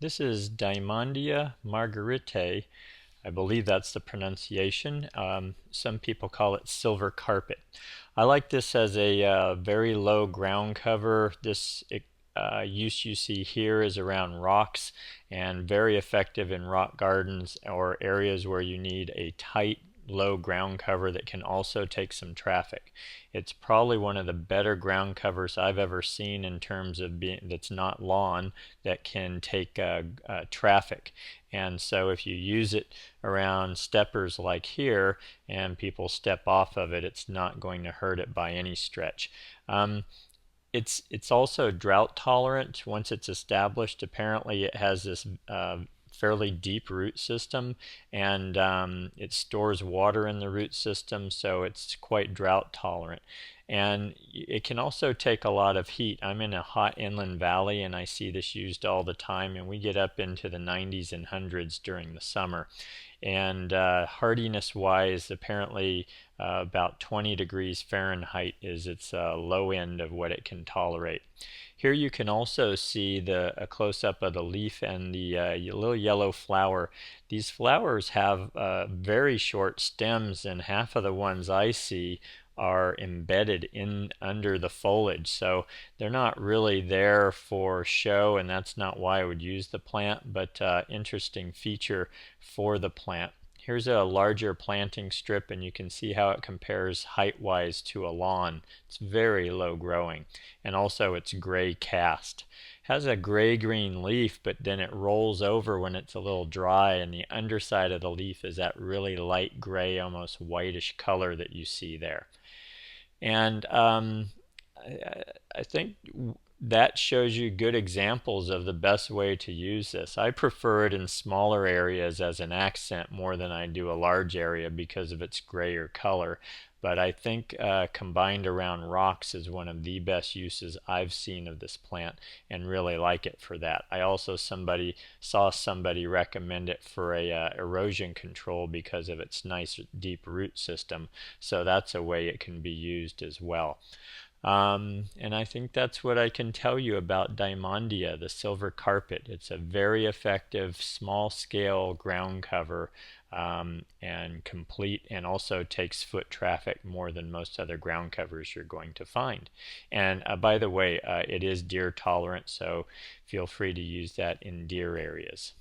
This is Dymondia margaretae. I believe that's the pronunciation. Some people call it silver carpet. I like this as a very low ground cover. This use you see here is around rocks and very effective in rock gardens or areas where you need a tight low ground cover that can also take some traffic. It's probably one of the better ground covers I've ever seen in terms of being that's not lawn that can take traffic. And so if you use it around steppers like here and people step off of it, it's not going to hurt it by any stretch. It's also drought tolerant once it's established. Apparently it has this fairly deep root system, and it stores water in the root system, so it's quite drought tolerant. And it can also take a lot of heat. I'm in a hot inland valley and I see this used all the time, and we get up into the 90s and hundreds during the summer. And hardiness wise, apparently about 20 degrees Fahrenheit is its low end of what it can tolerate. Here you can also see a close-up of the leaf and the little yellow flower. These flowers have very short stems, and half of the ones I see are embedded in under the foliage, so they're not really there for show, and that's not why I would use the plant, but interesting feature for the plant. Here's a larger planting strip, and you can see how it compares height-wise to a lawn. It's very low growing, and also it's gray cast. Has a gray-green leaf, but then it rolls over when it's a little dry, and the underside of the leaf is that really light gray, almost whitish color that you see there. And I think that shows you good examples of the best way to use this. I prefer it in smaller areas as an accent more than I do a large area because of its grayer color. But I think combined around rocks is one of the best uses I've seen of this plant and really like it for that. I also saw somebody recommend it for a erosion control because of its nice deep root system. So that's a way it can be used as well. And I think that's what I can tell you about Dymondia, the silver carpet. It's a very effective small scale ground cover, and complete, and also takes foot traffic more than most other ground covers you're going to find. And by the way, it is deer tolerant, so feel free to use that in deer areas.